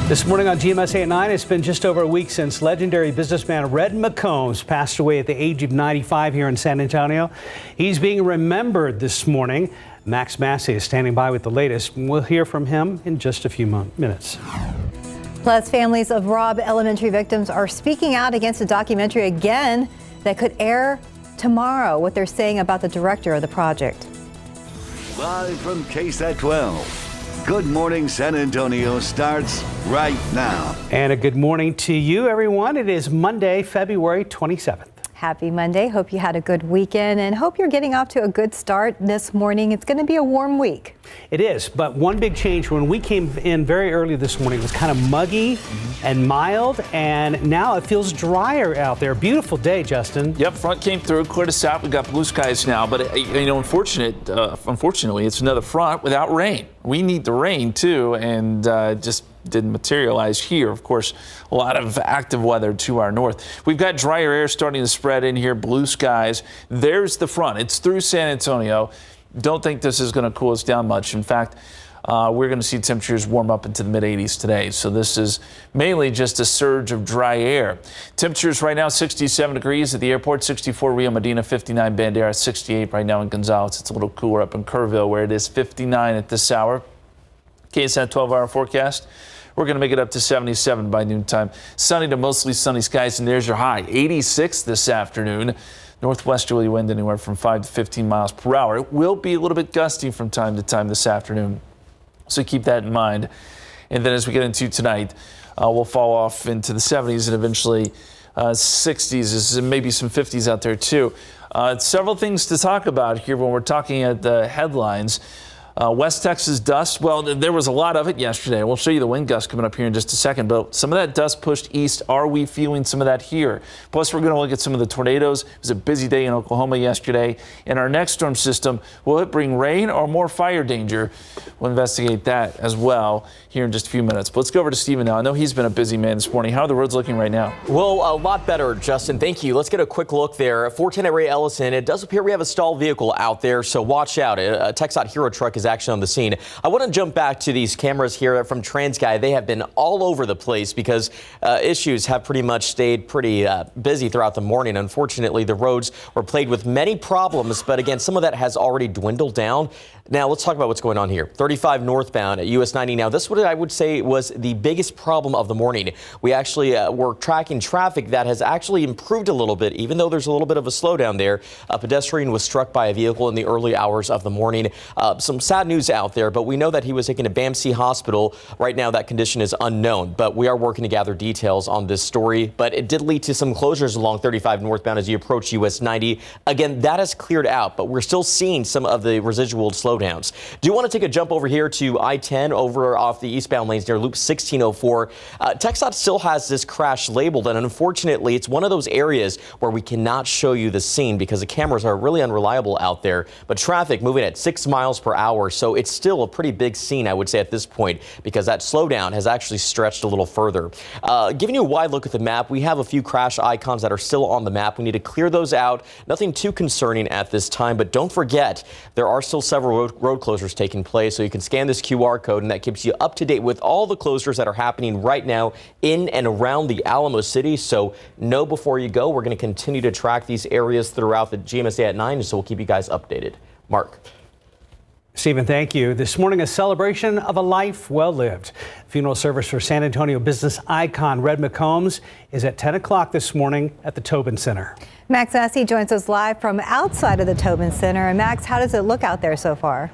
This morning on GMSA at 9, it's been just over a week since legendary businessman Red McCombs passed away at the age of 95 here in San Antonio. He's being remembered this morning. Max Massey is standing by with the latest. We'll hear from him in just a few minutes. Plus, families of Robb Elementary victims are speaking out against a documentary again that could air tomorrow. What they're saying about the director of the project. Live from KSAT 12. Good Morning San Antonio starts right now. And a good morning to you, everyone. It is Monday, February 27th. Happy Monday. Hope you had a good weekend and hope you're getting off to a good start this morning. It's going to be a warm week. It is, but one big change when we came in very early this morning, it was kind of muggy and mild, and now it feels drier out there. Beautiful day, Justin. Yep, front came through, cleared us out. We got blue skies now, but unfortunately, it's another front without rain. We need the rain too, and just didn't materialize here. Of course, a lot of active weather to our north. We've got drier air starting to spread in here, blue skies. There's the front. It's through San Antonio. Don't think this is going to cool us down much. In fact, we're going to see temperatures warm up into the mid-80s today. So this is mainly just a surge of dry air. Temperatures right now 67 degrees at the airport, 64 Rio Medina, 59 Bandera, 68 right now in Gonzales. It's a little cooler up in Kerrville where it is 59 at this hour. KSAT 12-hour forecast. We're going to make it up to 77 by noontime. Sunny to mostly sunny skies, and there's your high. 86 this afternoon. Northwesterly wind anywhere from 5 to 15 miles per hour. It will be a little bit gusty from time to time this afternoon, so keep that in mind. And then as we get into tonight, we'll fall off into the 70s and eventually 60s, and maybe some 50s out there too. Several things to talk about here when we're talking at the headlines. West Texas dust, well, there was a lot of it yesterday. We'll show you the wind gusts coming up here in just a second, but some of that dust pushed east. Are we feeling some of that here? Plus, we're going to look at some of the tornadoes. It was a busy day in Oklahoma yesterday. And our next storm system, will it bring rain or more fire danger? We'll investigate that as well here in just a few minutes. But let's go over to Stephen now. I know he's been a busy man this morning. How are the roads looking right now? Well, a lot better, Justin. Thank you. Let's get a quick look there. 410 at Ray Ellison. It does appear we have a stalled vehicle out there, so watch out. A TxDOT Hero truck is actually on the scene. I want to jump back to these cameras here from TransGuide. They have been all over the place because issues have pretty much stayed pretty busy throughout the morning. Unfortunately, the roads were plagued with many problems, but again, some of that has already dwindled down. Now, let's talk about what's going on here. 35 northbound at US 90. Now, this is what I would say was the biggest problem of the morning. We actually were tracking traffic that has actually improved a little bit, even though there's a little bit of a slowdown there. A pedestrian was struck by a vehicle in the early hours of the morning. Some sad news out there, but we know that he was taken to BAMC Hospital. Right now, that condition is unknown, but we are working to gather details on this story. But it did lead to some closures along 35 northbound as you approach US 90. Again, that has cleared out, but we're still seeing some of the residual slowdowns. Do you want to take a jump over here to I-10 over off the eastbound lanes near Loop 1604? TxDOT still has this crash labeled, and unfortunately, it's one of those areas where we cannot show you the scene because the cameras are really unreliable out there. But traffic moving at 6 miles per hour, so it's still a pretty big scene, I would say, at this point, because that slowdown has actually stretched a little further. Giving you a wide look at the map, we have a few crash icons that are still on the map. We need to clear those out. Nothing too concerning at this time, but don't forget, there are still several road closures taking place, so you can scan this QR code, and that keeps you up to date with all the closures that are happening right now in and around the Alamo City. So know before you go. We're going to continue to track these areas throughout the GMSA at 9, so we'll keep you guys updated. Mark. Stephen, thank you. This morning, a celebration of a life well lived. Funeral service for San Antonio business icon Red McCombs is at 10 o'clock this morning at the Tobin Center. Max Massey joins us live from outside of the Tobin Center. And Max, how does it look out there so far?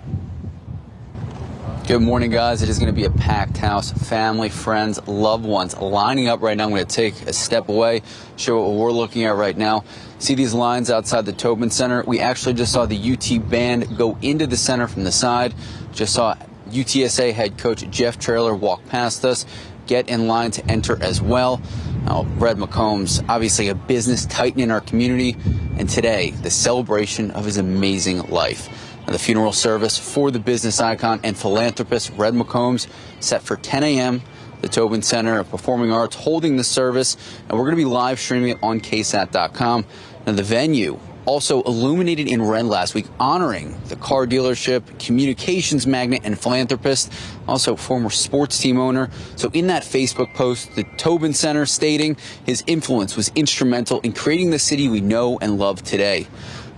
Good morning, guys. It is going to be a packed house. Family, friends, loved ones lining up right now. I'm going to take a step away, show what we're looking at right now. See these lines outside the Tobin Center? We actually just saw the UT band go into the center from the side. Just saw UTSA head coach Jeff Traylor walk past us, get in line to enter as well. Now, Red McCombs, obviously a business titan in our community, and today, the celebration of his amazing life. Now, the funeral service for the business icon and philanthropist Red McCombs set for 10 a.m. The Tobin Center of Performing Arts holding the service, and we're going to be live streaming it on KSAT.com. Now, the venue also illuminated in red last week, honoring the car dealership, communications magnate, and philanthropist, also former sports team owner. So in that Facebook post, the Tobin Center stating his influence was instrumental in creating the city we know and love today.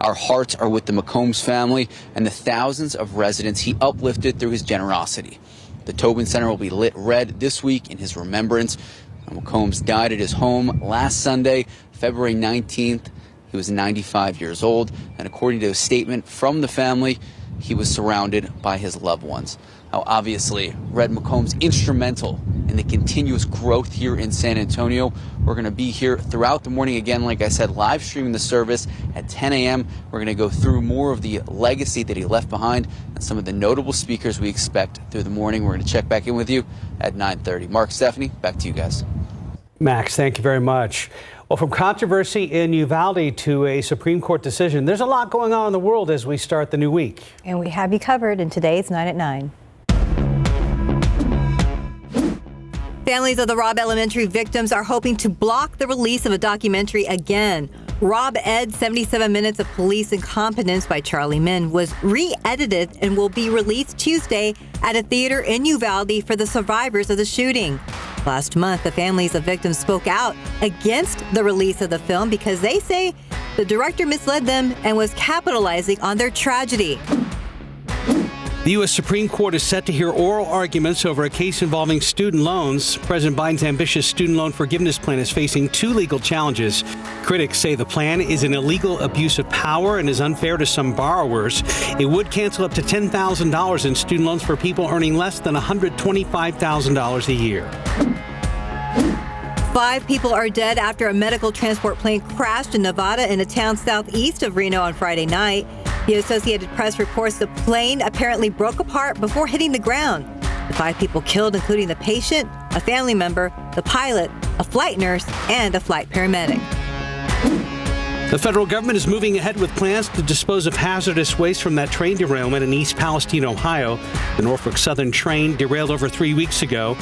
Our hearts are with the McCombs family and the thousands of residents he uplifted through his generosity. The Tobin Center will be lit red this week in his remembrance. McCombs died at his home last Sunday, February 19th. He was 95 years old, and according to a statement from the family, he was surrounded by his loved ones. Now, obviously, Red McCombs instrumental in the continuous growth here in San Antonio. We're going to be here throughout the morning again, like I said, live streaming the service at 10 a.m. We're going to go through more of the legacy that he left behind and some of the notable speakers we expect through the morning. We're going to check back in with you at 9:30. Mark, Stephanie, back to you guys. Max, thank you very much. Well, from controversy in Uvalde to a Supreme Court decision, there's a lot going on in the world as we start the new week. And we have you covered in today's 9 at 9. Families of the Robb Elementary victims are hoping to block the release of a documentary again. Rob Ed, 77 Minutes of Police Incompetence by Charlie Min was re-edited and will be released Tuesday at a theater in Uvalde for the survivors of the shooting. Last month, the families of victims spoke out against the release of the film because they say the director misled them and was capitalizing on their tragedy. The U.S. Supreme Court is set to hear oral arguments over a case involving student loans. President Biden's ambitious student loan forgiveness plan is facing two legal challenges. Critics say the plan is an illegal abuse of power and is unfair to some borrowers. It would cancel up to $10,000 in student loans for people earning less than $125,000 a year. 5 people are dead after a medical transport plane crashed in Nevada in a town southeast of Reno on Friday night. The Associated Press reports the plane apparently broke apart before hitting the ground. The 5 people killed, including the patient, a family member, the pilot, a flight nurse, and a flight paramedic. The federal government is moving ahead with plans to dispose of hazardous waste from that train derailment in East Palestine, Ohio. The Norfolk Southern train derailed over 3 weeks ago.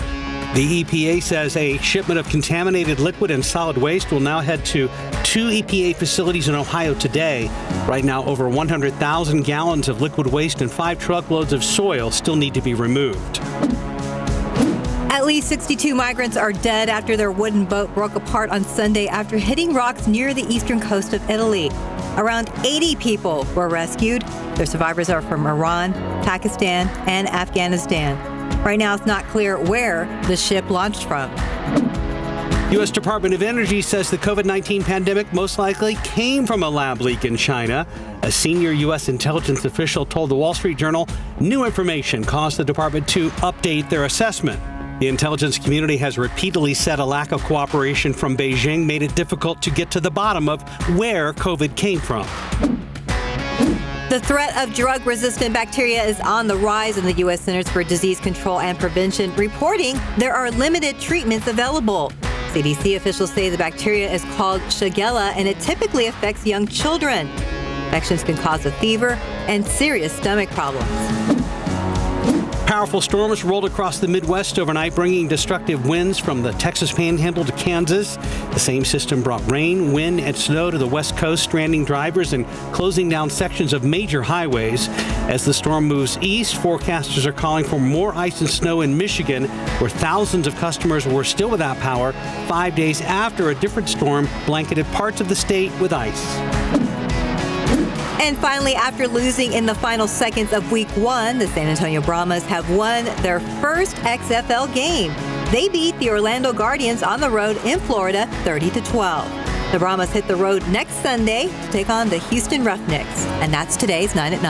The EPA says a shipment of contaminated liquid and solid waste will now head to 2 EPA facilities in Ohio today. Right now, over 100,000 gallons of liquid waste and 5 truckloads of soil still need to be removed. At least 62 migrants are dead after their wooden boat broke apart on Sunday after hitting rocks near the eastern coast of Italy. Around 80 people were rescued. Their survivors are from Iran, Pakistan, and Afghanistan. Right now, it's not clear where the ship launched from. U.S. Department of Energy says the COVID-19 pandemic most likely came from a lab leak in China. A senior U.S. intelligence official told the Wall Street Journal new information caused the department to update their assessment. The intelligence community has repeatedly said a lack of cooperation from Beijing made it difficult to get to the bottom of where COVID came from. The threat of drug-resistant bacteria is on the rise, in the U.S. Centers for Disease Control and Prevention reporting there are limited treatments available. CDC officials say the bacteria is called Shigella, and it typically affects young children. Infections can cause a fever and serious stomach problems. Powerful storms rolled across the Midwest overnight, bringing destructive winds from the Texas Panhandle to Kansas. The same system brought rain, wind, and snow to the West Coast, stranding drivers and closing down sections of major highways. As the storm moves east, forecasters are calling for more ice and snow in Michigan, where thousands of customers were still without power 5 days after a different storm blanketed parts of the state with ice. And finally, after losing in the final seconds of Week 1, the San Antonio Brahmas have won their first XFL game. They beat the Orlando Guardians on the road in Florida 30-12. The Brahmas hit the road next Sunday to take on the Houston Roughnecks. And that's today's 9 at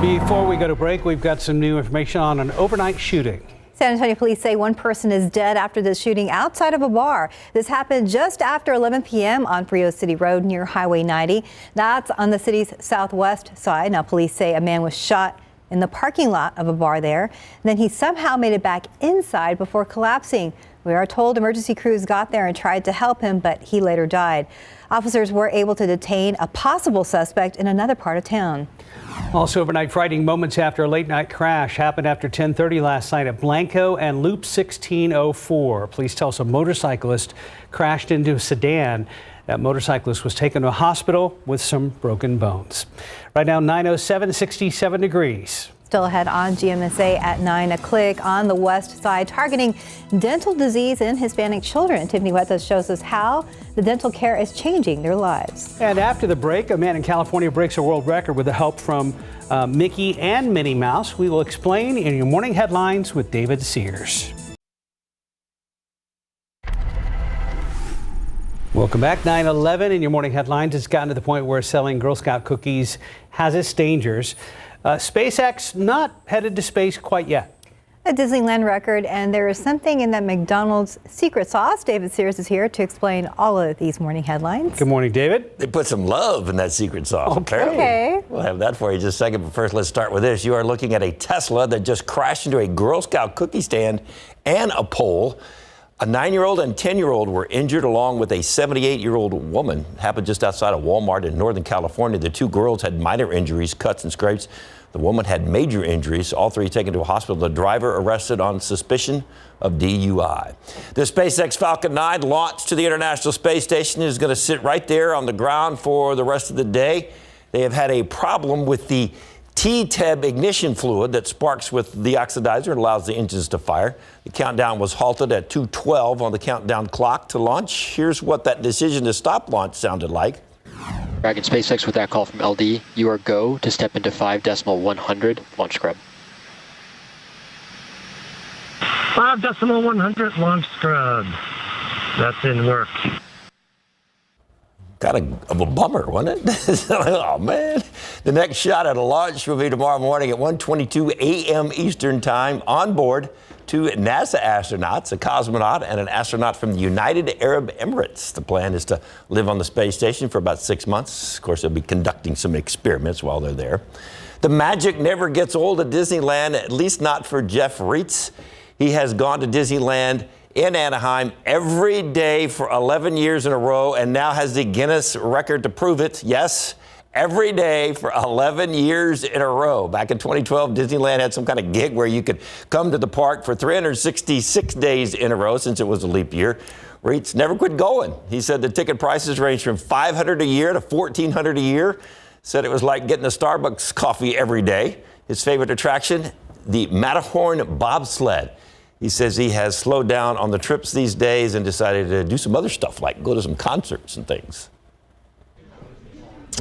9. Before we go to break, we've got some new information on an overnight shooting. San Antonio police say one person is dead after the shooting outside of a bar. This happened just after 11 p.m. on Frio City Road near Highway 90. That's on the city's southwest side. Now, police say a man was shot in the parking lot of a bar there. Then he somehow made it back inside before collapsing. We are told emergency crews got there and tried to help him, but he later died. Officers were able to detain a possible suspect in another part of town. Also overnight, frightening moments after a late-night crash happened after 10:30 last night at Blanco and Loop 1604. Police tell us a motorcyclist crashed into a sedan. That motorcyclist was taken to a hospital with some broken bones. Right now, 9:07, 67 degrees. Still ahead on GMSA at 9 a click on the west side, targeting dental disease in Hispanic children. Tiffany Huertas shows us how the dental care is changing their lives. And after the break, a man in California breaks a world record with the help from Mickey and Minnie Mouse. We will explain in your morning headlines with David Sears. Welcome back. 9:11 in your morning headlines. It's gotten to the point where selling Girl Scout cookies has its dangers. SpaceX not headed to space quite yet. A Disneyland record, and there is something in that McDonald's secret sauce. David Sears is here to explain all of these morning headlines. Good morning, David. They put some love in that secret sauce. Okay. We'll have that for you in just a second, but first let's start with this. You are looking at a Tesla that just crashed into a Girl Scout cookie stand and a pole. A 9-year-old and 10-year-old were injured along with a 78-year-old woman. It happened just outside of Walmart in Northern California. The two girls had minor injuries, cuts and scrapes. The woman had major injuries. All three taken to a hospital. The driver arrested on suspicion of DUI. The SpaceX Falcon 9 launched to the International Space Station is going to sit right there on the ground for the rest of the day. They have had a problem with the T-TEB ignition fluid that sparks with the oxidizer and allows the engines to fire. The countdown was halted at 2:12 on the countdown clock to launch. Here's what that decision to stop launch sounded like. Dragon SpaceX with that call from LD. You are go to step into 5.100 launch scrub. 5.100 launch scrub. That's in work. Kind of a bummer, wasn't it? Oh, man. The next shot at a launch will be tomorrow morning at 1:22 a.m. Eastern Time. On board, two NASA astronauts, a cosmonaut and an astronaut from the United Arab Emirates. The plan is to live on the space station for about 6 months. Of course, they'll be conducting some experiments while they're there. The magic never gets old at Disneyland, at least not for Jeff Reitz. He has gone to Disneyland in Anaheim every day for 11 years in a row and now has the Guinness record to prove it. Yes, every day for 11 years in a row. Back in 2012, Disneyland had some kind of gig where you could come to the park for 366 days in a row since it was a leap year. Reitz never quit going. He said the ticket prices range from $500 a year to $1,400 a year. Said it was like getting a Starbucks coffee every day. His favorite attraction, the Matterhorn bobsled. He says he has slowed down on the trips these days and decided to do some other stuff, like go to some concerts and things.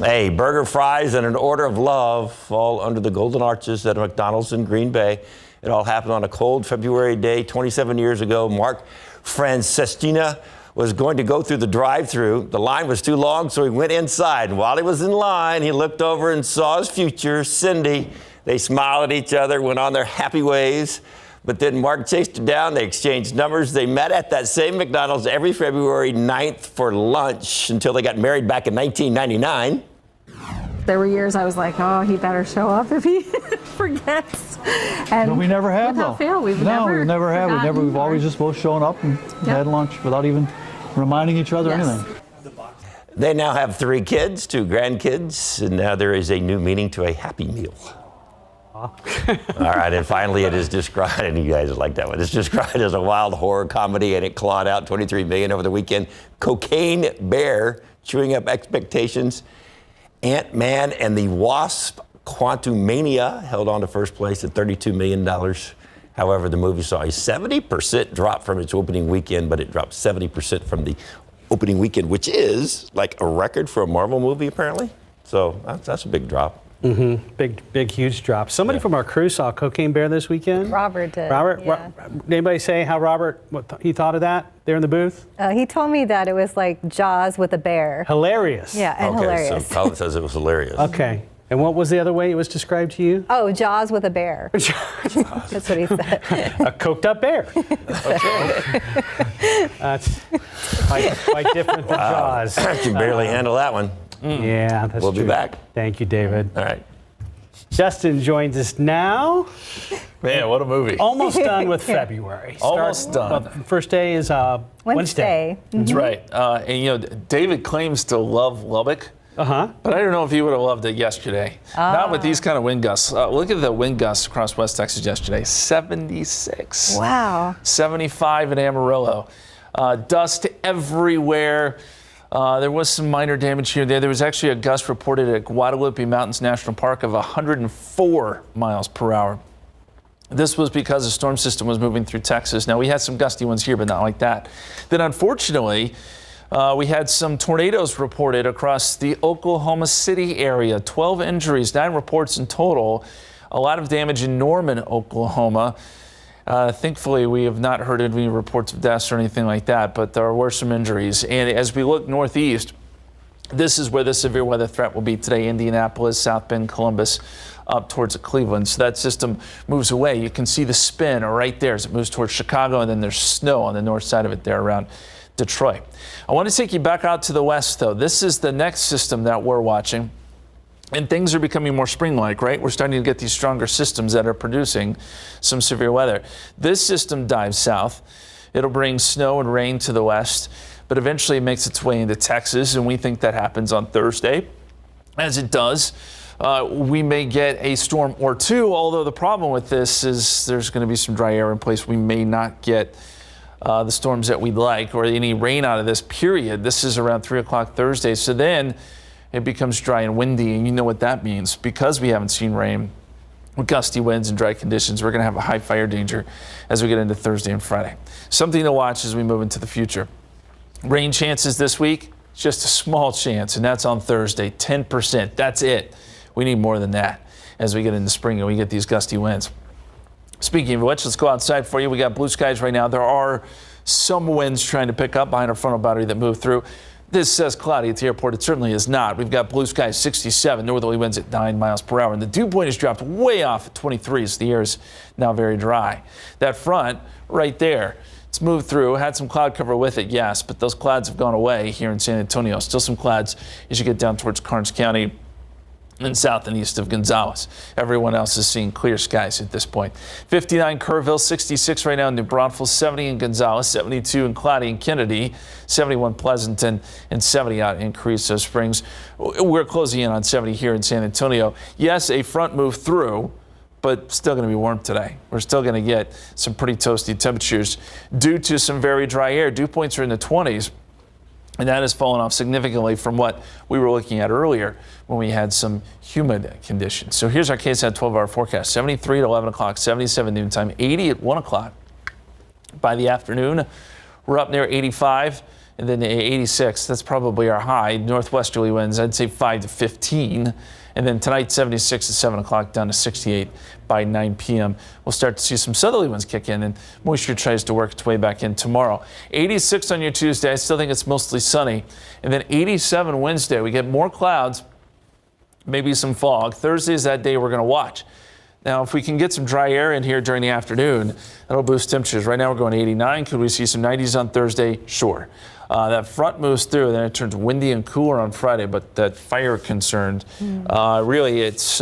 Hey, burger, fries, and an order of love all under the golden arches at a McDonald's in Green Bay. It all happened on a cold February day 27 years ago. Mark Francestina was going to go through the drive-thru. The line was too long, so he went inside. And while he was in line, he looked over and saw his future, Cindy. They smiled at each other, went on their happy ways. But then Mark chased her down. They exchanged numbers. They met at that same McDonald's every February 9th for lunch until they got married back in 1999. There were years I was like, oh, he better show up if he forgets. And no, we never have, though. We've never have. We've always just both shown up and had lunch without even reminding each other anything. They now have 3 kids, 2 grandkids, and now there is a new meaning to a Happy Meal. All right, and finally it is described, and you guys like that one, it's described as a wild horror comedy, and it clawed out $23 million over the weekend. Cocaine Bear, chewing up expectations. Ant-Man and the Wasp, Quantumania, held on to first place at $32 million. However, the movie saw a 70% drop from its opening weekend, but it dropped 70% from the opening weekend, which is like a record for a Marvel movie, apparently. So that's a big drop. Mm-hmm. Big, huge drop. Somebody from our crew saw Cocaine Bear this weekend. Robert did. Robert? Yeah. Anybody say how Robert, what he thought of that there in the booth? He told me that it was like Jaws with a bear. Hilarious. Yeah, and hilarious. So Colin says it was hilarious. Okay. And what was the other way it was described to you? Oh, Jaws with a bear. That's what he said. A coked up bear. That's quite different than Jaws. You can barely handle that one. Yeah, that's true. We'll be back. Thank you, David. All right. Justin joins us now. Man, what a movie. Almost done with February. Almost done. First day is Wednesday. That's right. And you know, David claims to love Lubbock. But I don't know if he would have loved it yesterday. Not with these kind of wind gusts. Look at the wind gusts across West Texas yesterday. 76. Wow. 75 in Amarillo. Dust everywhere. There was some minor damage here and there. There was actually a gust reported at Guadalupe Mountains National Park of 104 miles per hour. This was because a storm system was moving through Texas. Now, we had some gusty ones here, but not like that. Then, unfortunately, we had some tornadoes reported across the Oklahoma City area. 12 injuries, 9 reports in total. A lot of damage in Norman, Oklahoma. Thankfully, we have not heard any reports of deaths or anything like that, but there were some injuries. And as we look northeast, this is where the severe weather threat will be today. Indianapolis, South Bend, Columbus, up towards Cleveland. So that system moves away. You can see the spin right there as it moves towards Chicago, and then there's snow on the north side of it there around Detroit. I want to take you back out to the west, though. This is the next system that we're watching. And things are becoming more spring-like, right? We're starting to get these stronger systems that are producing some severe weather. This system dives south. It'll bring snow and rain to the west, but eventually it makes its way into Texas, and we think that happens on Thursday. As it does, we may get a storm or two, although the problem with this is there's going to be some dry air in place. We may not get the storms that we'd like or any rain out of this period. This is around 3 o'clock Thursday, so then it becomes dry and windy, and you know what that means. Because we haven't seen rain, with gusty winds and dry conditions, we're going to have a high fire danger as we get into Thursday and Friday. Something to watch as we move into the future. Rain chances this week, just a small chance, and that's on Thursday, 10%. That's it. We need more than that as we get into spring and we get these gusty winds. Speaking of which, let's go outside for you. We got blue skies right now. There are some winds trying to pick up behind our frontal boundary that move through. This says cloudy at the airport. It certainly is not. We've got blue skies 67, northerly winds at 9 miles per hour. And the dew point has dropped way off at 23, so the air is now very dry. That front right there, it's moved through, had some cloud cover with it, yes, but those clouds have gone away here in San Antonio. Still some clouds as you get down towards Karnes County and south and east of Gonzales. Everyone else is seeing clear skies at this point. 59 Kerrville, 66 right now in New Braunfels, 70 in Gonzales, 72 in cloudy in Kennedy, 71 Pleasanton, and 70 out in Carrizo Springs. We're closing in on 70 here in San Antonio. Yes, a front moved through, but still going to be warm today. We're still going to get some pretty toasty temperatures due to some very dry air. Dew points are in the 20s. And that has fallen off significantly from what we were looking at earlier when we had some humid conditions. So here's our KSAT 12-hour forecast. 73 at 11 o'clock, 77 noontime, 80 at 1 o'clock. By the afternoon, we're up near 85 and then 86. That's probably our high. Northwesterly winds, I'd say 5 to 15. And then tonight, 76 at 7 o'clock, down to 68 by 9 p.m. We'll start to see some southerly winds kick in, and moisture tries to work its way back in tomorrow. 86 on your Tuesday. I still think it's mostly sunny. And then 87 Wednesday. We get more clouds, maybe some fog. Thursday is that day we're going to watch. Now, if we can get some dry air in here during the afternoon, that'll boost temperatures. Right now we're going 89. Could we see some 90s on Thursday? Sure. That front moves through, then it turns windy and cooler on Friday, but that fire concern, really it's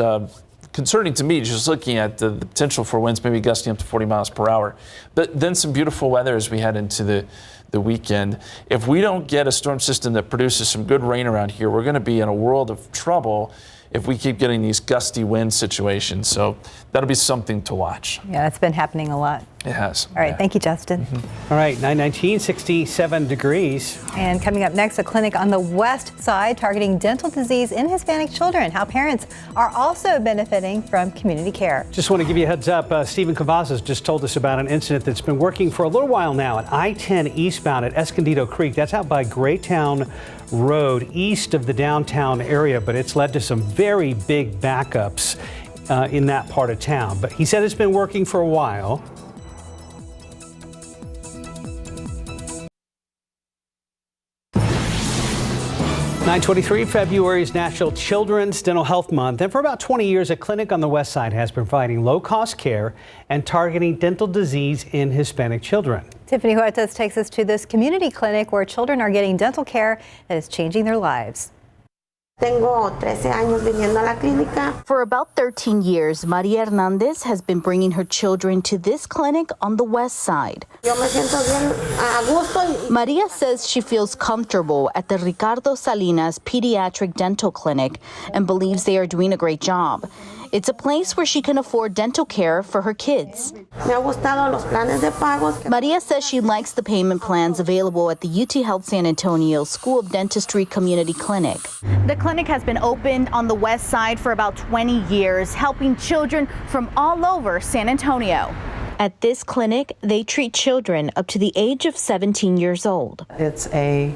concerning to me just looking at the potential for winds maybe gusting up to 40 miles per hour. But then some beautiful weather as we head into the weekend. If we don't get a storm system that produces some good rain around here, we're going to be in a world of trouble if we keep getting these gusty wind situations. So that'll be something to watch. Yeah, that's been happening a lot. It has. All right, thank you, Justin. All right, 919, 67 degrees. And coming up next, a clinic on the west side targeting dental disease in Hispanic children. How parents are also benefiting from community care. Just want to give you a heads up. Stephen Cavazos just told us about an incident that's been working for a little while now at I-10 eastbound at Escondido Creek. That's out by Graytown Road, east of the downtown area, but it's led to some very big backups in that part of town. But he said it's been working for a while. (923) February is National Children's Dental Health Month, and for about 20 years, a clinic on the west side has been providing low-cost care and targeting dental disease in Hispanic children. Tiffany Huertas takes us to this community clinic where children are getting dental care that is changing their lives. Tengo 13 años viniendo a la clínica. For about 13 years, Maria Hernandez has been bringing her children to this clinic on the west side. Yo me siento bien a gusto. Maria says she feels comfortable at the Ricardo Salinas Pediatric Dental Clinic and believes they are doing a great job. It's a place where she can afford dental care for her kids. Maria says she likes the payment plans available at the UT Health San Antonio School of Dentistry Community Clinic. The clinic has been opened on the west side for about 20 years, helping children from all over San Antonio. At this clinic, they treat children up to the age of 17 years old. It's a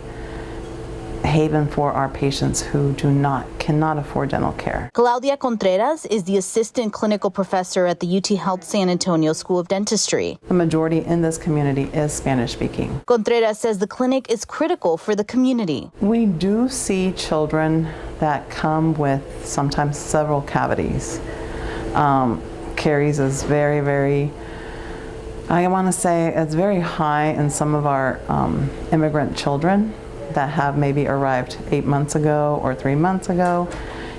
haven for our patients who cannot afford dental care. Claudia Contreras is the assistant clinical professor at the UT Health San Antonio School of Dentistry. The majority in this community is Spanish speaking. Contreras says the clinic is critical for the community. We do see children that come with sometimes several cavities. Caries is very, very, I want to say it's very high in some of our immigrant children that have maybe arrived 8 months ago or 3 months ago,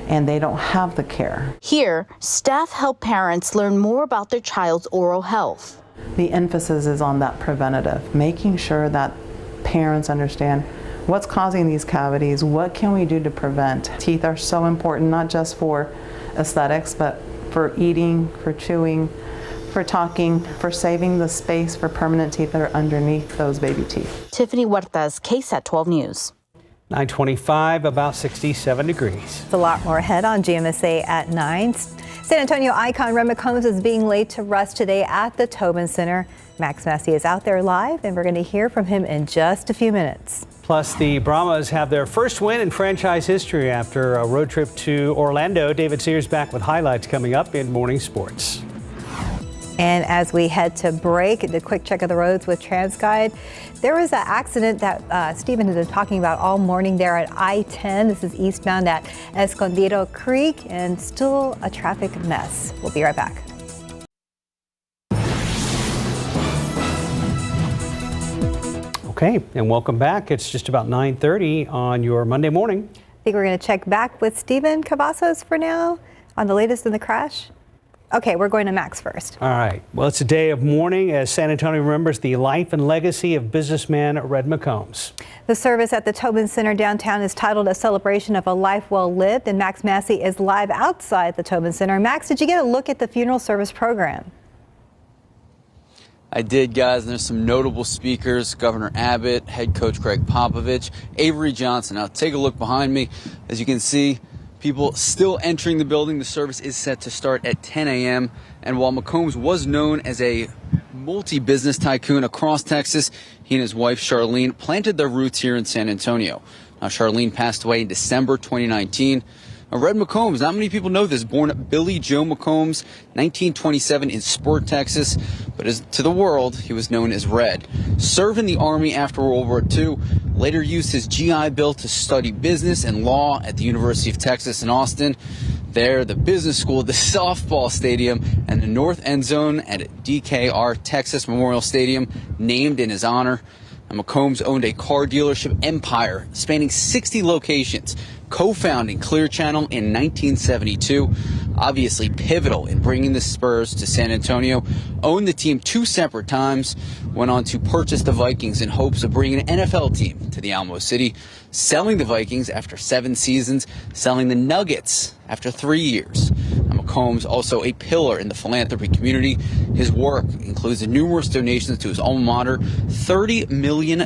and they don't have the care. Here, staff help parents learn more about their child's oral health. The emphasis is on that preventative, making sure that parents understand what's causing these cavities, what can we do to prevent. Teeth are so important, not just for aesthetics, but for eating, for chewing, for talking, for saving the space for permanent teeth that are underneath those baby teeth. Tiffany Huertas, KSAT 12 News. 925, about 67 degrees. It's a lot more ahead on GMSA at 9. San Antonio icon Red McCombs is being laid to rest today at the Tobin Center. Max Massey is out there live, and we're going to hear from him in just a few minutes. Plus, the Brahmas have their first win in franchise history after a road trip to Orlando. David Sears back with highlights coming up in Morning Sports. And as we head to break, a quick check of the roads with TransGuide. There was an accident that Stephen has been talking about all morning there at I-10. This is eastbound at Escondido Creek, and still a traffic mess. We'll be right back. Okay, and welcome back. It's just about 9:30 on your Monday morning. I think we're going to check back with Stephen Cavazos for now on the latest in the crash. Okay, we're going to Max first. All right. Well, it's a day of mourning as San Antonio remembers the life and legacy of businessman Red McCombs. The service at the Tobin Center downtown is titled A Celebration of a Life Well Lived, and Max Massey is live outside the Tobin Center. Max, did you get a look at the funeral service program? I did, guys, and there's some notable speakers: Governor Abbott, head coach Greg Popovich, Avery Johnson. Now take a look behind me. As you can see, people still entering the building. The service is set to start at 10 a.m. And while McCombs was known as a multi-business tycoon across Texas, he and his wife Charlene planted their roots here in San Antonio. Now, Charlene passed away in December 2019. Now, Red McCombs, not many people know this, born Billy Joe McCombs, 1927 in Sport, Texas. But as to the world, he was known as Red. Served in the Army after World War II, later used his GI Bill to study business and law at the University of Texas in Austin. There, the business school, the softball stadium, and the north end zone at DKR Texas Memorial Stadium, named in his honor. And McCombs owned a car dealership empire spanning 60 locations, co-founding Clear Channel in 1972. Obviously pivotal in bringing the Spurs to San Antonio. Owned the team 2 separate times. Went on to purchase the Vikings in hopes of bringing an NFL team to the Alamo City. Selling the Vikings after 7 seasons. Selling the Nuggets after 3 years. McCombs also a pillar in the philanthropy community. His work includes numerous donations to his alma mater, $30 million to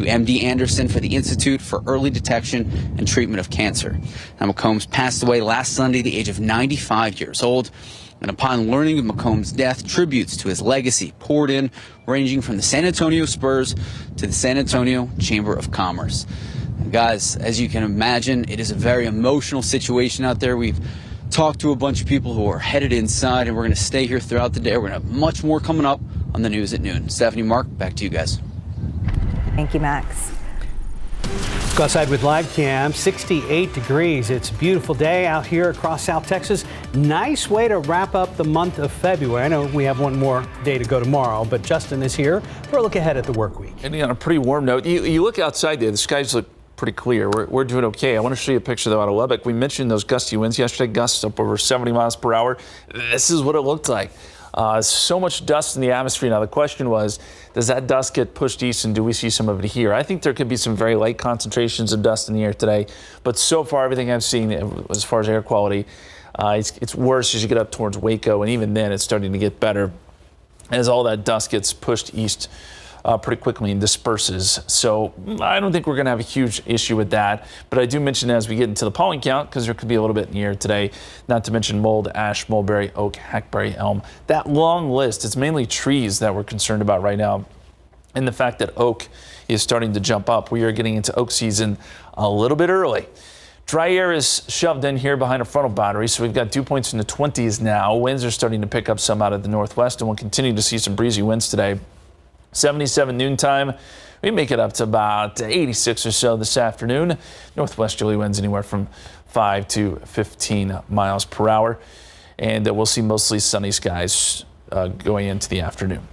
MD Anderson for the Institute for Early Detection and Treatment of Cancer. Now, McCombs passed away last Sunday at the age of 95 years old. And upon learning of McCombs' death, tributes to his legacy poured in, ranging from the San Antonio Spurs to the San Antonio Chamber of Commerce. And guys, as you can imagine, it is a very emotional situation out there. We've talked to a bunch of people who are headed inside, and we're going to stay here throughout the day. We're going to have much more coming up on the news at noon. Stephanie, Mark, back to you guys. Thank you, Max. Let's go outside with live cam. 68 degrees. It's a beautiful day out here across South Texas. Nice way to wrap up the month of February. I know we have one more day to go tomorrow, but Justin is here for a look ahead at the work week. And on a pretty warm note, you look outside there, the skies look pretty clear. We're doing okay. I want to show you a picture though out of Lubbock. We mentioned those gusty winds yesterday, gusts up over 70 miles per hour. This is what it looked like. So much dust in the atmosphere. Now the question was, does that dust get pushed east and do we see some of it here? I think there could be some very light concentrations of dust in the air today, but so far everything I've seen as far as air quality It's worse as you get up towards Waco, and even then it's starting to get better as all that dust gets pushed east pretty quickly and disperses. So I don't think we're going to have a huge issue with that. But I do mention as we get into the pollen count, because there could be a little bit in the air today, not to mention mold, ash, mulberry, oak, hackberry, elm. That long list, it's mainly trees that we're concerned about right now. And the fact that oak is starting to jump up. We are getting into oak season a little bit early. Dry air is shoved in here behind a frontal boundary, so we've got dew points in the 20s now. Winds are starting to pick up some out of the northwest, and we'll continue to see some breezy winds today. 77 noontime. We make it up to about 86 or so this afternoon. Northwesterly winds anywhere from 5 to 15 miles per hour. And we'll see mostly sunny skies going into the afternoon.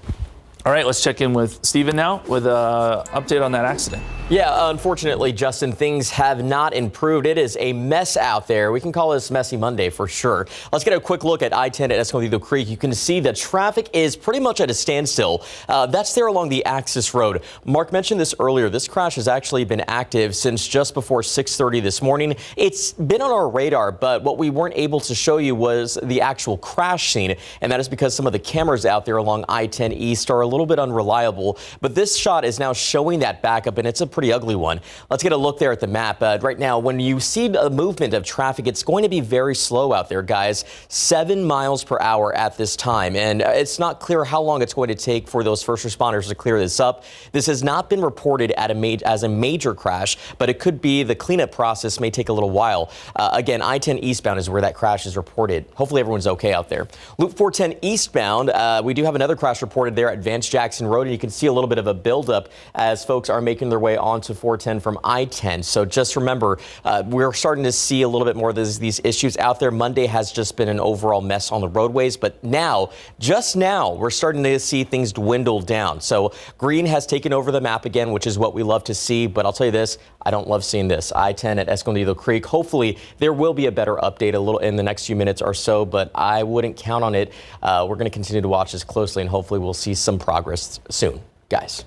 All right, let's check in with Steven now with an update on that accident. Yeah, unfortunately, Justin, things have not improved. It is a mess out there. We can call this Messy Monday for sure. Let's get a quick look at I-10 at Escondido Creek. You can see the traffic is pretty much at a standstill. That's there along the Axis Road. Mark mentioned this earlier. This crash has actually been active since just before 6:30 this morning. It's been on our radar, but what we weren't able to show you was the actual crash scene, and that is because some of the cameras out there along I-10 East are a little bit unreliable. But this shot is now showing that backup, and it's a pretty ugly one. Let's get a look there at the map. Right now, when you see a movement of traffic, it's going to be very slow out there, guys. 7 miles per hour at this time, and it's not clear how long it's going to take for those first responders to clear this up. This has not been reported as a major crash, but it could be the cleanup process may take a little while. Again, I-10 eastbound is where that crash is reported. Hopefully everyone's okay out there. Loop 410 eastbound, we do have another crash reported there at Vance Jackson Road, and you can see a little bit of a buildup as folks are making their way onto 410 from I-10. So just remember, we're starting to see a little bit more of these issues out there. Monday has just been an overall mess on the roadways, but now, just now, we're starting to see things dwindle down. So green has taken over the map again, which is what we love to see. But I'll tell you this, I don't love seeing this. I-10 at Escondido Creek. Hopefully there will be a better update a little in the next few minutes or so, but I wouldn't count on it. We're going to continue to watch this closely, and hopefully we'll see some progress soon, guys.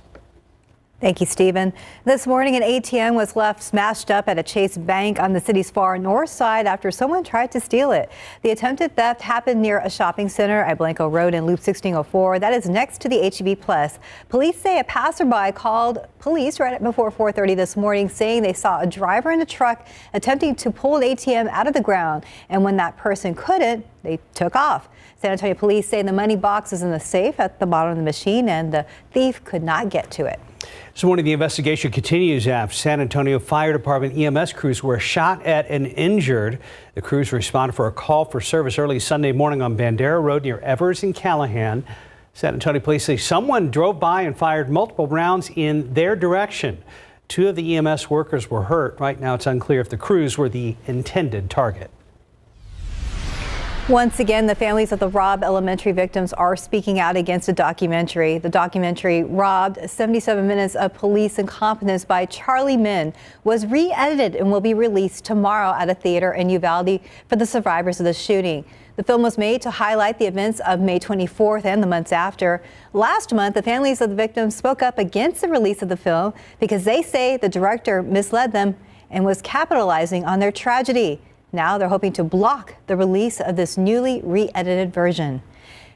Thank you, Stephen. This morning, an ATM was left smashed up at a Chase Bank on the city's far north side after someone tried to steal it. The attempted theft happened near a shopping center at Blanco Road in Loop 1604. That is next to the HEB Plus. Police say a passerby called police right before 4:30 this morning, saying they saw a driver in a truck attempting to pull an ATM out of the ground. And when that person couldn't, they took off. San Antonio police say the money box is in the safe at the bottom of the machine and the thief could not get to it. This morning, the investigation continues after San Antonio Fire Department EMS crews were shot at and injured. The crews responded for a call for service early Sunday morning on Bandera Road near Evers and Callahan. San Antonio police say someone drove by and fired multiple rounds in their direction. 2 of the EMS workers were hurt. Right now, it's unclear if the crews were the intended target. Once again, the families of the Robb Elementary victims are speaking out against a documentary. The documentary, Robbed, 77 Minutes of Police Incompetence by Charlie Min, was re-edited and will be released tomorrow at a theater in Uvalde for the survivors of the shooting. The film was made to highlight the events of May 24th and the months after. Last month, the families of the victims spoke up against the release of the film because they say the director misled them and was capitalizing on their tragedy. Now they're hoping to block the release of this newly re-edited version.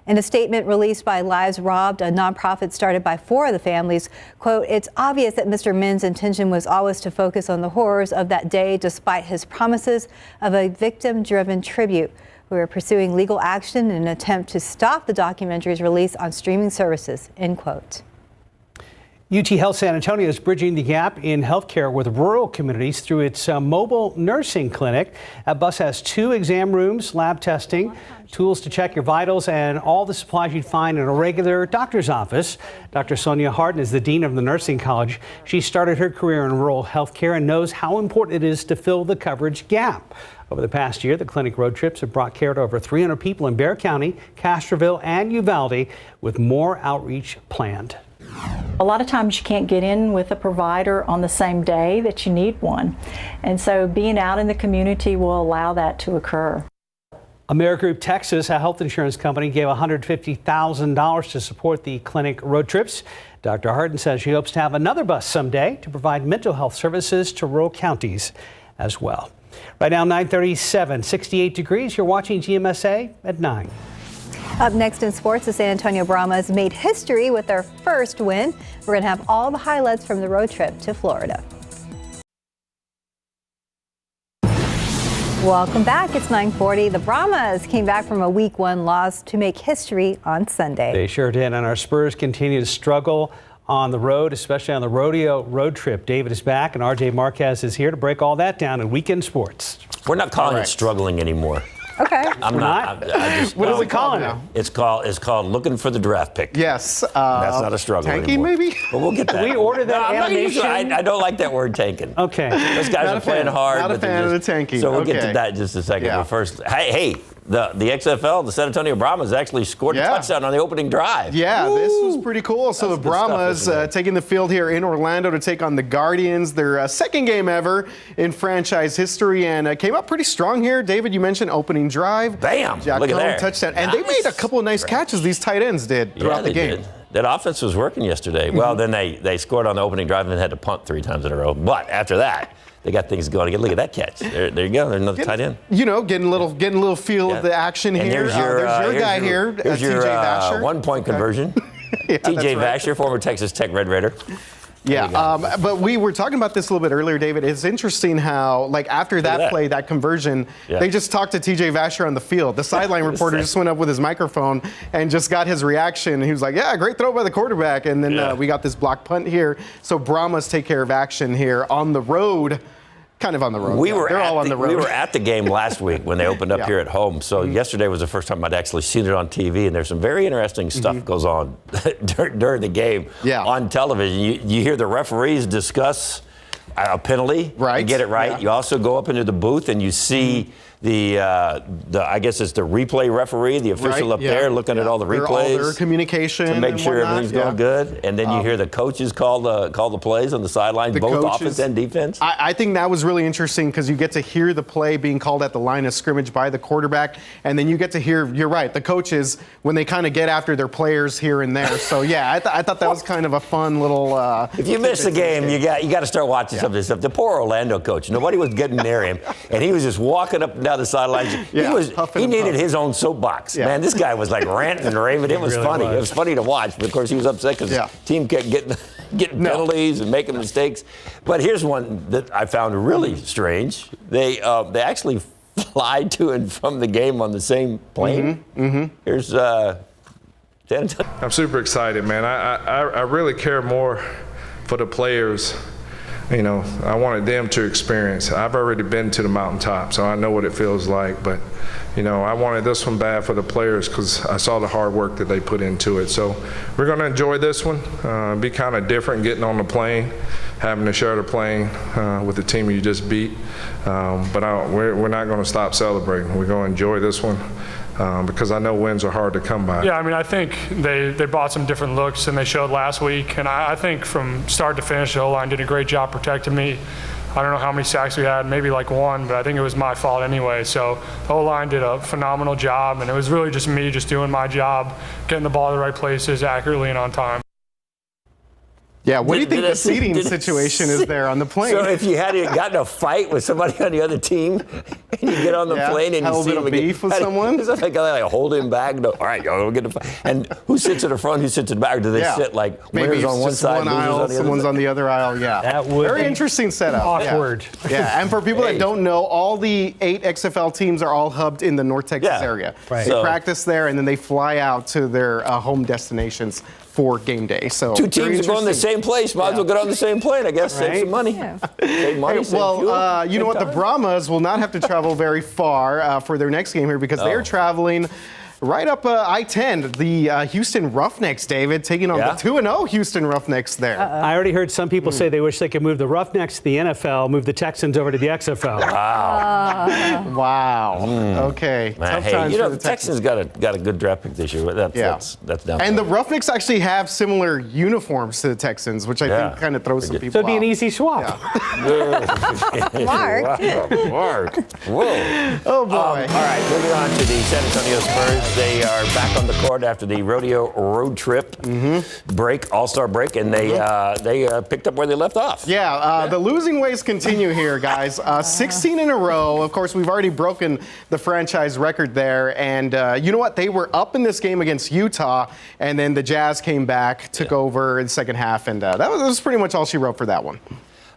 In a statement released by Lives Robbed, a nonprofit started by 4 of the families, quote, "It's obvious that Mr. Min's intention was always to focus on the horrors of that day despite his promises of a victim-driven tribute. We are pursuing legal action in an attempt to stop the documentary's release on streaming services," end quote. UT Health San Antonio is bridging the gap in healthcare with rural communities through its mobile nursing clinic. That bus has 2 exam rooms, lab testing, tools to check your vitals, and all the supplies you'd find in a regular doctor's office. Dr. Sonia Harden is the dean of the nursing college. She started her career in rural healthcare and knows how important it is to fill the coverage gap. Over the past year, the clinic road trips have brought care to over 300 people in Bexar County, Castroville, and Uvalde, with more outreach planned. A lot of times you can't get in with a provider on the same day that you need one. And so being out in the community will allow that to occur. Amerigroup Texas, a health insurance company, gave $150,000 to support the clinic road trips. Dr. Harden says she hopes to have another bus someday to provide mental health services to rural counties as well. Right now, 9:37, 68 degrees. You're watching GMSA at 9. Up next in sports, the San Antonio Brahmas made history with their first win. We're going to have all the highlights from the road trip to Florida. Welcome back. It's 9:40. The Brahmas came back from a Week 1 loss to make history on Sunday. They sure did, and our Spurs continue to struggle on the road, especially on the rodeo road trip. David is back, and RJ Marquez is here to break all that down in weekend sports. We're not calling it struggling anymore. Okay. I'm not. I just, what are we calling it? It's called looking for the draft pick. Yes. That's not a struggle tanking, anymore. maybe? But we'll get that. We ordered that animation. I don't like that word tanking. Okay. Those guys are playing hard. Not a fan of the tanking. So we'll get to that in just a second. Yeah. But first, hey, the XFL, the San Antonio Brahmas actually scored a touchdown on the opening drive. Yeah, this was pretty cool. So the Brahmas taking the field here in Orlando to take on the Guardians, their second game ever in franchise history, and came up pretty strong here. David, you mentioned opening drive. Bam! Jack Look at Cohn, that. touchdown. And they made a couple of nice catches, these tight ends did, throughout the game. Did. That offense was working yesterday. Well, then they scored on the opening drive and then had to punt 3 times in a row. But after that, they got things going again. Look at that catch. There you go. There's another tight end. You know, getting a little feel of the action and here. There's your guy here, Here's your TJ Vasher. 1-point conversion. TJ Vasher, former Texas Tech Red Raider. Yeah, but we were talking about this a little bit earlier, David. It's interesting how, like, after that play, that conversion, they just talked to TJ Vasher on the field. The sideline reporter just went up with his microphone and just got his reaction. He was like, yeah, great throw by the quarterback. And then we got this block punt here. So Brahmas take care of action here on the road. Kind of on the road. They're all on the road. We were at the game last week when they opened up here at home. So yesterday was the first time I'd actually seen it on TV, and there's some very interesting stuff goes on during the game on television. You hear the referees discuss a penalty, and get it right. Yeah. You also go up into the booth and you see the I guess it's the replay referee, the official up there looking at all the replays, all their communication to make sure everything's going good. And then you hear the coaches call the plays on the sidelines, both offense and defense. I think that was really interesting because you get to hear the play being called at the line of scrimmage by the quarterback, and then you get to hear, you're right, the coaches when they kind of get after their players here and there. So I thought that was kind of a fun little. If you miss the game, you got to start watching some of this stuff. The poor Orlando coach, nobody was getting near him, and he was just walking up and down the sidelines. He needed his own soapbox. Man, this guy was like ranting and raving. It was funny. It was funny to watch, but of course he was upset because the team kept getting penalties and making mistakes. But here's one that I found really strange. They actually fly to and from the game on the same plane. Here's I'm super excited, man. I really care more for the players. You know, I wanted them to experience. I've already been to the mountaintop, so I know what it feels like. But, you know, I wanted this one bad for the players because I saw the hard work that they put into it. So we're going to enjoy this one, be kind of different getting on the plane, having to share the plane with the team you just beat. But we're not going to stop celebrating. We're going to enjoy this one. Because I know wins are hard to come by. Yeah, I mean, I think they brought some different looks than they showed last week. And I think from start to finish, the O-line did a great job protecting me. I don't know how many sacks we had, maybe like 1, but I think it was my fault anyway. So the O-line did a phenomenal job, and it was really just me just doing my job, getting the ball to the right places accurately and on time. Yeah, what do you think the seating situation is there on the plane? So if you had gotten a fight with somebody on the other team, and you get on the plane and you see him beef with someone, is that like hold him back? No, all right, y'all get a fight. And who sits in the front? Who sits in the back? Or do they sit like winners on one side, losers aisle, on the other? Someone's on the other aisle. Yeah, that would very interesting setup. Awkward. Yeah, and for people that don't know, all the 8 XFL teams are all hubbed in the North Texas area. Right. They practice there, and then they fly out to their home destinations for game day. So 2 teams are going to the same place. Might as well get on the same plane, I guess. Save some money. Save money, save fuel. You know what? The Brahmas will not have to travel very far for their next game here because they're traveling right up I-10, the Houston Roughnecks, David, taking on the 2-0 Houston Roughnecks there. I already heard some people say they wish they could move the Roughnecks to the NFL, move the Texans over to the XFL. Wow. Okay. Man, Tough times for the Texans got a good draft pick this year. That's down. And the Roughnecks actually have similar uniforms to the Texans, which I think kind of throws some people So it'd be off. an easy swap. Mark. Mark. Whoa. Oh, boy. All right, moving on to the San Antonio Spurs. They are back on the court after the rodeo road trip break, all-star break, and they picked up where they left off. Yeah, the losing ways continue here, guys. 16 in a row. Of course, we've already broken the franchise record there. And you know what? They were up in this game against Utah, and then the Jazz came back, took over in the second half, and that was pretty much all she wrote for that one.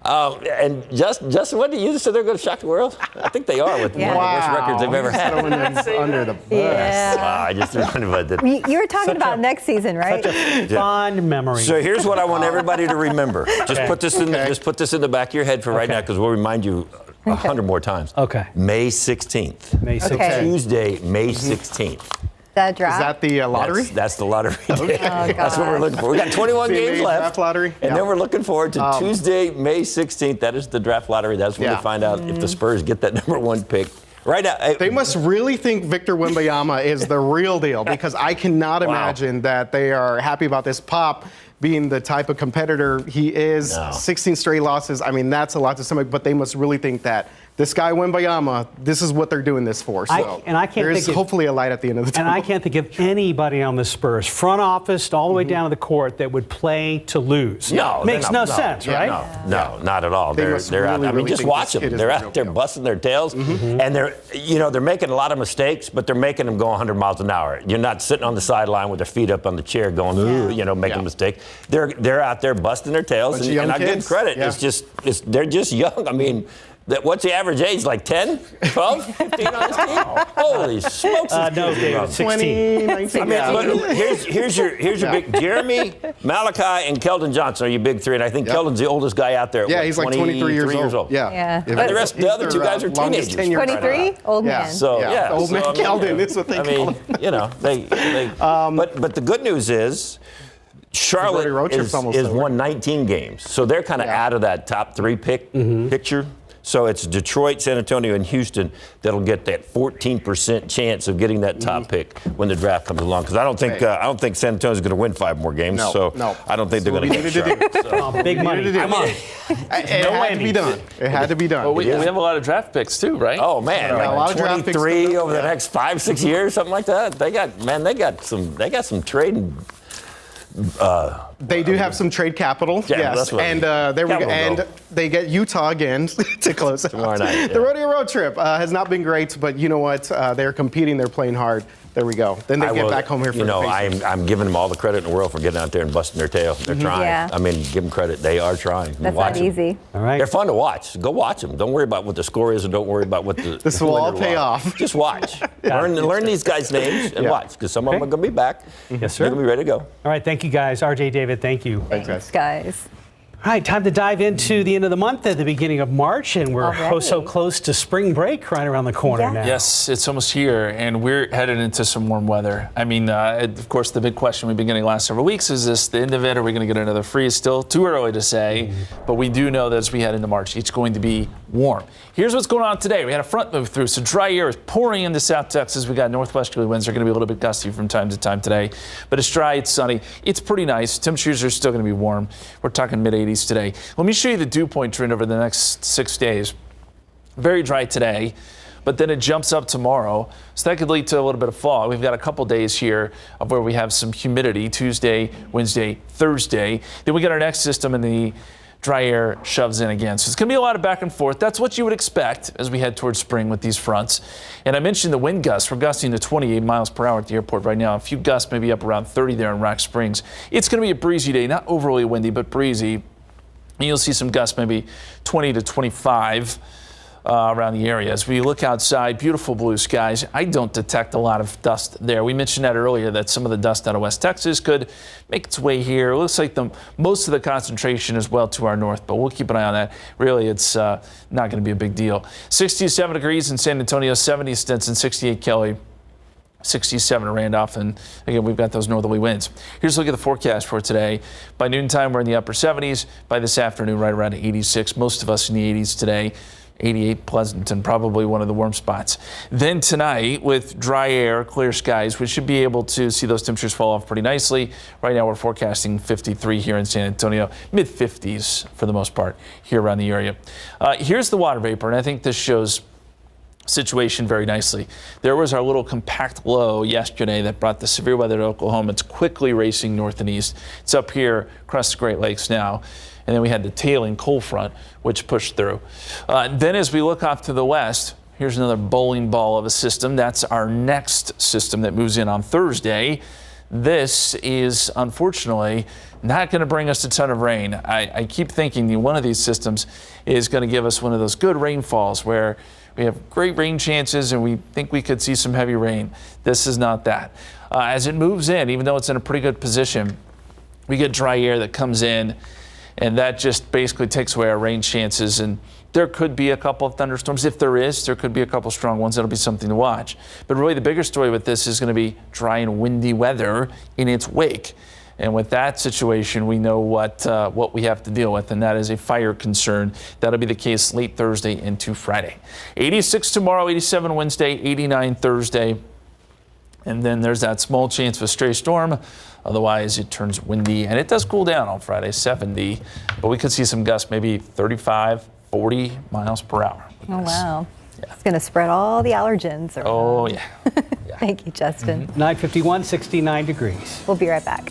And Justin, what do you say they're going to shock the world? I think they are with one of the worst records they've ever had. Under the bus. Yeah. Wow, I just remembered that. You were talking about next season, right? Fond memory. So here's what I want everybody to remember. Just put this in. Just put this in the back of your head for right now, because we'll remind you 100 more times. Okay. May 16th. May 16th. Okay. Tuesday, May 16th. That draft? Is that the lottery? That's the lottery. Okay. That's what we're looking for. We got 21 games left. Draft lottery. And then we're looking forward to Tuesday, May 16th. That is the draft lottery. That's when we find out if the Spurs get that #1 pick. Right now, they must really think Victor Wembanyama is the real deal, because I cannot imagine that they are happy about this. Pop being the type of competitor he is, 16 straight losses. I mean, that's a lot to stomach, but they must really think that this guy Wembanyama, this is what they're doing this for. So there is hopefully a light at the end of the tunnel. And I can't think of anybody on the Spurs front office all the way down to the court that would play to lose. No, makes no sense, right? No, not at all. They're out. I mean, just watch them. They're out there busting their tails, and they're making a lot of mistakes, but they're making them go 100 miles an hour. You're not sitting on the sideline with their feet up on the chair going, ooh, making a mistake. They're out there busting their tails, and I give credit. They're just young. I mean, what's the average age? Like 10, 12, 15 on this team? Holy smokes! No, David, 16. 19. I mean, but here's your big Jeremy, Malachi, and Keldon Johnson are your big three, and I think Keldon's the oldest guy out there. Yeah, he's like 23 years old. Yeah. And the other two guys are teenagers. 23? Old man. So old man Keldon. It's what they call him. But the good news is, Charlotte is won 19 games, so they're kind of out of that top 3 pick picture. So it's Detroit, San Antonio, and Houston that'll get that 14% chance of getting that top pick when the draft comes along. Because I don't think San Antonio's going to win 5 more games. No. I don't think they're going to get Charlotte. Big money. Come on. It had to be done. It had to be done. Well, we have a lot of draft picks too, right? Oh man, a lot of draft picks 23 over the next 5-6 years, something like that. They got some trading. They do have some trade capital, yes, and there we go. And they get Utah again to close out. Tomorrow night, The rodeo road trip has not been great, but you know what? They're competing. They're playing hard. There we go. Then they get back home here for the I'm giving them all the credit in the world for getting out there and busting their tail. They're trying. Yeah. I mean, give them credit. They are trying. That's not easy. All right. They're fun to watch. Go watch them. Don't worry about what the score is, and don't worry about what the. This will all pay off. Just watch. Learn these guys' names and watch, because some of them are going to be back. Yes, sir. They're going to be ready to go. All right. Thank you, guys. RJ, David, thank you. Thanks, guys. All right, time to dive into the end of the month at the beginning of March, and we're so close to spring break right around the corner now. Yes, it's almost here, and we're headed into some warm weather. I mean, of course, the big question we've been getting the last several weeks is this the end of it? Are we going to get another freeze? Still too early to say, but we do know that as we head into March, it's going to be warm. Here's what's going on today. We had a front move through, so dry air is pouring into South Texas. We got northwesterly winds. They're going to be a little bit gusty from time to time today, but it's dry, it's sunny. It's pretty nice. Temperatures are still going to be warm. We're talking mid-80s today. Let me show you the dew point trend over the next 6 days. Very dry today, but then it jumps up tomorrow. So that could lead to a little bit of fall. We've got a couple days here of where we have some humidity, Tuesday, Wednesday, Thursday. Then we got our next system and the dry air shoves in again. So it's going to be a lot of back and forth. That's what you would expect as we head towards spring with these fronts. And I mentioned the wind gusts. We're gusting to 28 miles per hour at the airport right now. A few gusts maybe up around 30 there in Rock Springs. It's going to be a breezy day, not overly windy, but breezy. And you'll see some gusts maybe 20 to 25 around the area. As we look outside, beautiful blue skies. I don't detect a lot of dust there. We mentioned that earlier, that some of the dust out of West Texas could make its way here. It looks like most of the concentration is well to our north, but we'll keep an eye on that. Really, it's not going to be a big deal. 67 degrees in San Antonio, 70 Stinson, 68 Kelly. 67 Randolph, and again, we've got those northerly winds. Here's a look at the forecast for today. By noontime, we're in the upper 70s. By this afternoon, right around 86. Most of us in the 80s today. 88 Pleasanton, probably one of the warm spots. Then tonight, with dry air, clear skies, we should be able to see those temperatures fall off pretty nicely. Right now, we're forecasting 53 here in San Antonio, mid-50s for the most part here around the area. Here's the water vapor, and I think this shows situation very nicely. There was our little compact low yesterday that brought the severe weather to Oklahoma. It's quickly racing north and east. It's up here across the Great Lakes now. And then we had the tailing cold front, which pushed through. Then as we look off to the west, here's another bowling ball of a system. That's our next system that moves in on Thursday. This is unfortunately not going to bring us a ton of rain. I keep thinking one of these systems is going to give us one of those good rainfalls where we have great rain chances and we think we could see some heavy rain. This is not that. As it moves in, even though it's in a pretty good position, we get dry air that comes in, and that just basically takes away our rain chances. And there could be a couple of thunderstorms. If there is, there could be a couple strong ones. That'll be something to watch. But really the bigger story with this is going to be dry and windy weather in its wake. And with that situation, we know what we have to deal with, and that is a fire concern. That'll be the case late Thursday into Friday. 86 tomorrow, 87 Wednesday, 89 Thursday. And then there's that small chance of a stray storm. Otherwise, it turns windy, and it does cool down on Friday, 70. But we could see some gusts, maybe 35, 40 miles per hour. Oh, wow. Yeah. It's going to spread all the allergens around. Oh, yeah. Thank you, Justin. 9:51, 69 degrees. We'll be right back.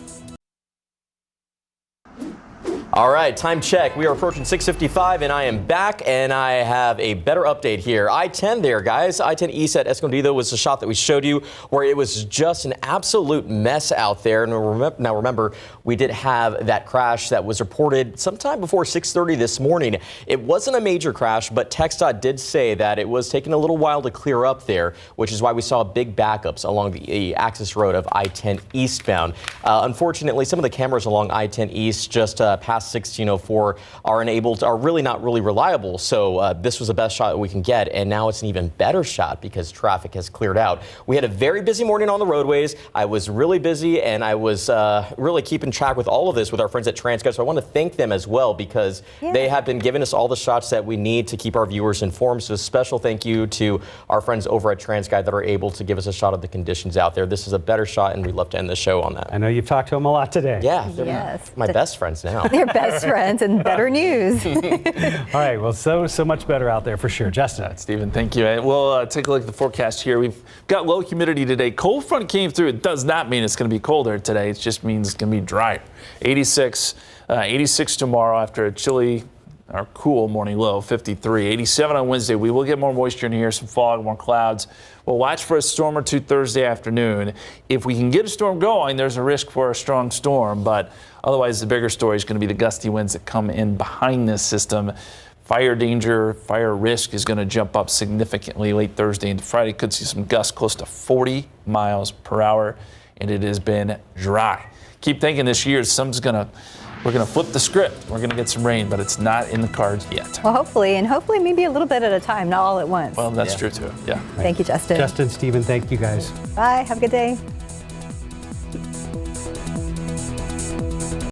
All right, time check. We are approaching 6:55, and I am back, and I have a better update here. I-10 there, guys. I-10 east at Escondido was the shot that we showed you, where it was just an absolute mess out there. And now remember, we did have that crash that was reported sometime before 6:30 this morning. It wasn't a major crash, but TxDOT did say that it was taking a little while to clear up there, which is why we saw big backups along the access road of I-10 eastbound. Unfortunately, some of the cameras along I-10 east just past 1604 are really not really reliable. So this was the best shot that we can get, and now it's an even better shot because traffic has cleared out. We had a very busy morning on the roadways. I was really busy, and I was really keeping track with all of this with our friends at Transguide. So I want to thank them as well because they have been giving us all the shots that we need to keep our viewers informed. So a special thank you to our friends over at Transguide that are able to give us a shot of the conditions out there. This is a better shot, and we'd love to end the show on that. I know you've talked to them a lot today. Yeah, they're my best friends now. They're best friends and better news. All right, well, so much better out there for sure. Justin. Stephen, thank you. We'll take a look at the forecast here. We've got low humidity today. Cold front came through. It does not mean it's going to be colder today. It just means it's going to be drier. 86 tomorrow after a chilly or cool morning low, 53. 87 on Wednesday. We will get more moisture in here, some fog, more clouds. We'll watch for a storm or two Thursday afternoon. If we can get a storm going, there's a risk for a strong storm, but otherwise the bigger story is going to be the gusty winds that come in behind this system. Fire danger, fire risk is going to jump up significantly late Thursday into Friday. Could see some gusts close to 40 miles per hour, and it has been dry. Keep thinking this year we're going to flip the script. We're going to get some rain, but it's not in the cards yet. Well, hopefully maybe a little bit at a time, not all at once. Well, that's true too. Yeah. Thank you, Justin. Justin, Stephen, thank you guys. Bye. Have a good day.